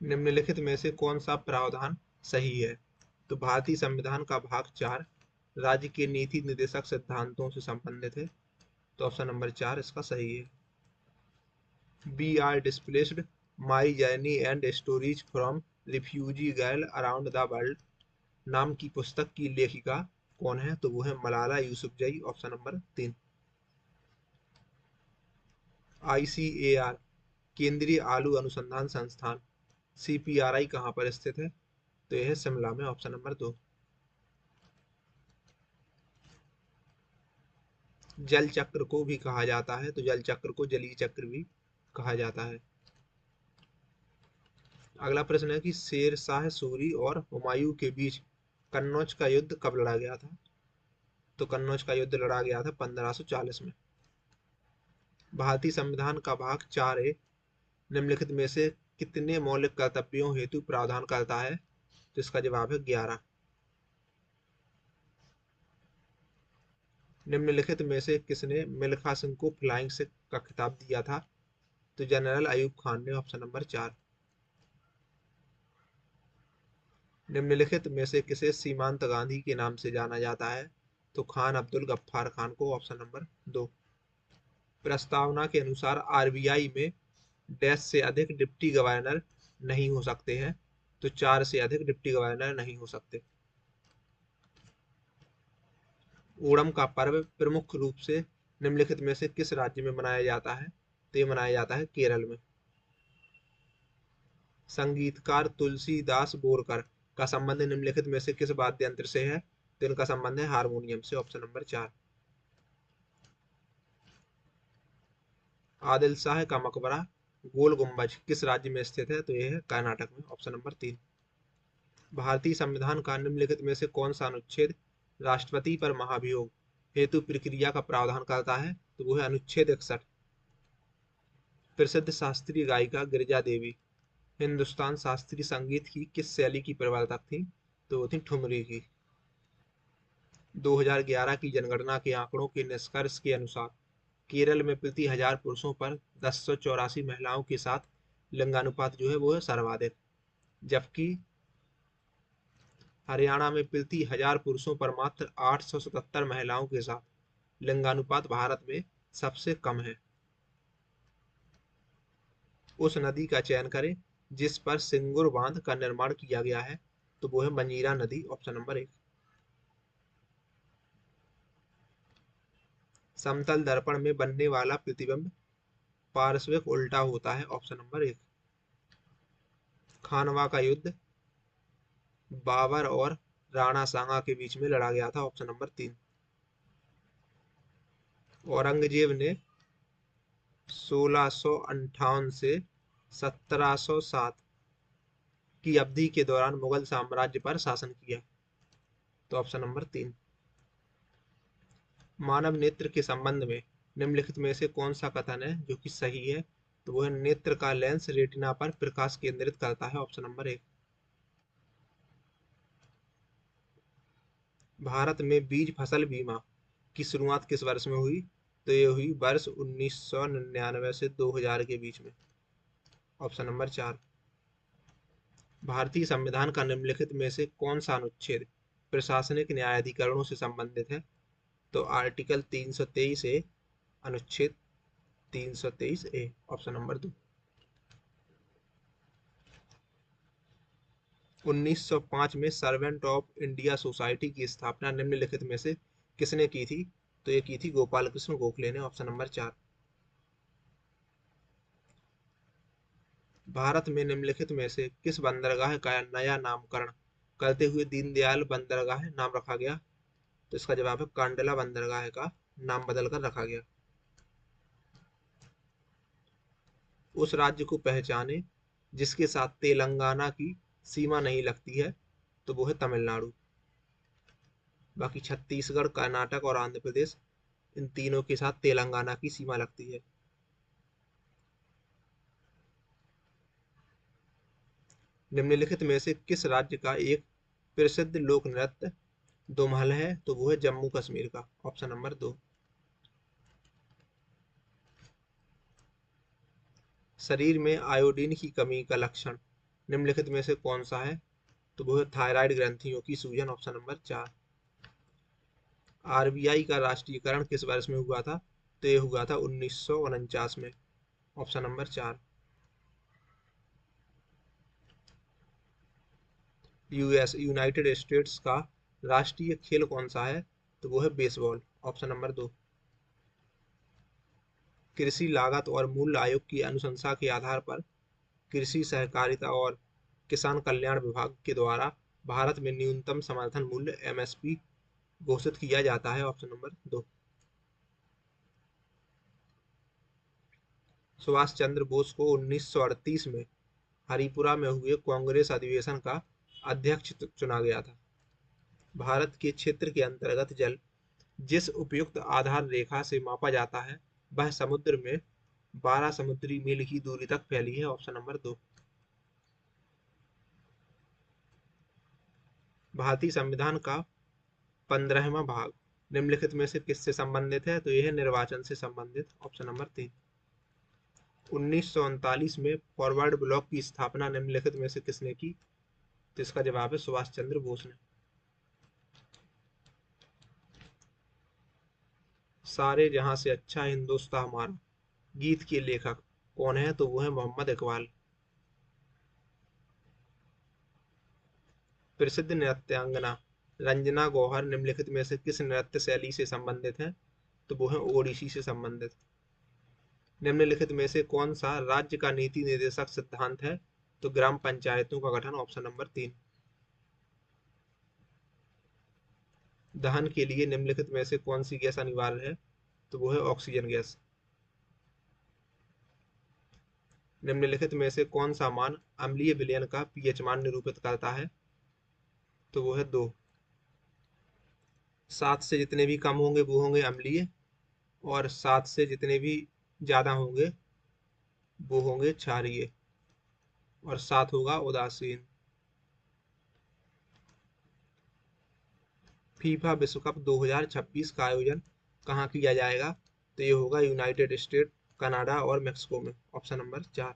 निम्नलिखित में से कौन सा प्रावधान सही है? तो भारतीय संविधान का भाग 4 राज्य के नीति निर्देशक सिद्धांतों से संबंधित है, तो ऑप्शन नंबर 4 इसका सही है। We are displaced my journey and stories from refugee girl around the world नाम की पुस्तक की लेखिका कौन है? तो वो है Malala Yousafzai, option number 3। ICAR केंद्रीय आलू अनुसंधान संस्थान सीपीआरआई कहाँ पर स्थित है? तो यह है शिमला में, ऑप्शन नंबर 2। जल चक्र को भी कहा जाता है, तो जल चक्र को जलीय चक्र भी कहा जाता है। अगला प्रश्न है कि शेर शाह सूरी और हुमायूं के बीच कन्नौज का युद्ध कब लड़ा गया था? तो कन्नौज का युद्ध लड़ा गया था 1540 में। भारतीय संविधान का भाग 4A निम्नलिखित में से कितने मौलिक कर्तव्यों हेतु प्रावधान करता है? तो इसका जवाब है 11। निम्नलिखित में से किसने मिल्खा सिंह को फ्लाइंग सिख का खिताब दिया था? तो जनरल अयूब खान ने, ऑप्शन नंबर 4। निम्नलिखित में से किसे सीमांत गांधी के नाम से जाना जाता है? तो खान अब्दुल गफ्फार खान को, ऑप्शन नंबर 2। प्रस्तावना के अनुसार आरबीआई में डैश से अधिक डिप्टी गवर्नर नहीं हो सकते हैं, तो 4 से अधिक डिप्टी गवर्नर नहीं हो सकते। ओणम का पर्व प्रमुख रूप से निम्नलिखित में से किस राज्य में मनाया जाता है? तो ये मनाया जाता है केरल में। संगीतकार तुलसीदास बोरकर का संबंध निम्नलिखित में से किस वाद्य यंत्र से है? तो इनका संबंध है हारमोनियम से, ऑप्शन नंबर 4। आदिल शाह का मकबरा गोल गुम्बज किस राज्य में स्थित है? तो यह है कर्नाटक में, ऑप्शन नंबर 3। भारतीय संविधान का निम्नलिखित में से कौन सा अनुच्छेद राष्ट्रपति पर महाभियोग हेतु प्रक्रिया का प्रावधान करता है? तो वो है अनुच्छेद 61। प्रसिद्ध शास्त्रीय गायिका गिरिजा देवी हिंदुस्तान शास्त्रीय संगीत की किस शैली की प्रवर्तक थी? तो वो थी ठुमरी की। 2011 की जनगणना के आंकड़ों के निष्कर्ष के अनुसार केरल में प्रति 1000 पुरुषों पर 1084 महिलाओं के साथ लिंगानुपात जो है वो है सर्वाधिक, जबकि हरियाणा में प्रति 1000 पुरुषों पर मात्र 877 महिलाओं के साथ लिंगानुपात भारत में सबसे कम है। उस नदी का चयन करें जिस पर सिंगुर बांध का निर्माण किया गया है, तो वो है मंजीरा नदी, ऑप्शन नंबर 1। समतल दर्पण में बनने वाला प्रतिबिंब पार्श्विक उल्टा होता है, ऑप्शन नंबर 1। खानवा का युद्ध बाबर और राणा सांगा के बीच में लड़ा गया था, ऑप्शन नंबर 3। औरंगजेब ने 1658 से 1707 की अवधि के दौरान मुगल साम्राज्य पर शासन किया, तो ऑप्शन नंबर 3। मानव नेत्र के संबंध में निम्नलिखित में से कौन सा कथन है जो कि सही है? तो वो है नेत्र का लेंस रेटिना पर प्रकाश केंद्रित करता है, ऑप्शन नंबर 1। भारत में बीज फसल बीमा की शुरुआत किस वर्ष में हुई? तो ये हुई वर्ष 1999 से 2000 के बीच में, ऑप्शन नंबर 4। भारतीय संविधान का निम्नलिखित में से कौन सा अनुच्छेद प्रशासनिक न्यायाधिकरणों से संबंधित है? तो आर्टिकल 323A, अनुच्छेद 323A, ऑप्शन नंबर 2। 1905 में सर्वेंट ऑफ इंडिया सोसाइटी की स्थापना निम्नलिखित में से किसने की थी? तो ये की थी गोपाल कृष्ण गोखले ने, ऑप्शन नंबर 4। भारत में निम्नलिखित में से किस बंदरगाह का नया नामकरण करते हुए दीनदयाल बंदरगाह नाम रखा गया? तो इसका जवाब है कांडला बंदरगाह का नाम बदलकर रखा गया। उस राज्य को पहचाने जिसके साथ तेलंगाना की सीमा नहीं लगती है, तो वो है तमिलनाडु। बाकी छत्तीसगढ़, कर्नाटक और आंध्र प्रदेश, इन तीनों के साथ तेलंगाना की सीमा लगती है। निम्नलिखित में से किस राज्य का एक प्रसिद्ध लोक नृत्य दोमहल है? तो वो है जम्मू कश्मीर का, ऑप्शन नंबर 2। शरीर में आयोडीन की कमी का लक्षण निम्नलिखित में से कौन सा है? तो वो है थायराइड ग्रंथियों की सूजन, ऑप्शन नंबर 4। आरबीआई का राष्ट्रीयकरण किस वर्ष में हुआ था? तो ये हुआ था 1949 में, ऑप्शन नंबर 4। यूनाइटेड स्टेट्स का राष्ट्रीय खेल कौन सा है? तो वो है बेसबॉल, ऑप्शन नंबर 2। कृषि लागत और मूल्य आयोग की अनुशंसा के आधार पर कृषि सहकारिता और किसान कल्याण विभाग के द्वारा भारत में न्यूनतम समर्थन मूल्य एमएसपी घोषित किया जाता है, ऑप्शन नंबर 2। सुभाष चंद्र बोस को 1938 में हरिपुरा में हुए कांग्रेस अधिवेशन का अध्यक्ष चुना गया था। भारत के क्षेत्र के अंतर्गत जल जिस उपयुक्त आधार रेखा से मापा जाता है वह समुद्र में 12 समुद्री मील की दूरी तक फैली है, ऑप्शन नंबर 2। भारतीय संविधान का 15वां भाग निम्नलिखित में से किससे संबंधित है? तो यह है निर्वाचन से संबंधित, ऑप्शन नंबर 3। 1939 में फॉरवर्ड ब्लॉक की स्थापना निम्नलिखित में से किसने की? तो इसका जवाब है सुभाष चंद्र बोस ने। सारे जहां से अच्छा हिंदुस्तान हमारा गीत के लेखक कौन है? तो वो है मोहम्मद इकबाल। प्रसिद्ध नृत्यांगना रंजना गौहर निम्नलिखित में से किस नृत्य शैली से संबंधित है? तो वो है ओडिसी से संबंधित। निम्नलिखित में से कौन सा राज्य का नीति निर्देशक सिद्धांत है? तो ग्राम पंचायतों का गठन, ऑप्शन नंबर 3। दहन के लिए निम्नलिखित में से कौन सी गैस अनिवार्य है? तो वो है ऑक्सीजन गैस। निम्नलिखित में से कौन सा मान अम्लीय विलयन का पीएच मान निरूपित करता है? तो वो है 2। 7 से जितने भी कम होंगे वो होंगे अम्लीय, और 7 से जितने भी ज्यादा होंगे वो होंगे क्षारीय, और 7 होगा उदासीन। फीफा विश्व कप 2026 का आयोजन कहाँ किया जाएगा? तो ये होगा यूनाइटेड स्टेट, कनाडा और मेक्सिको में, ऑप्शन नंबर 4।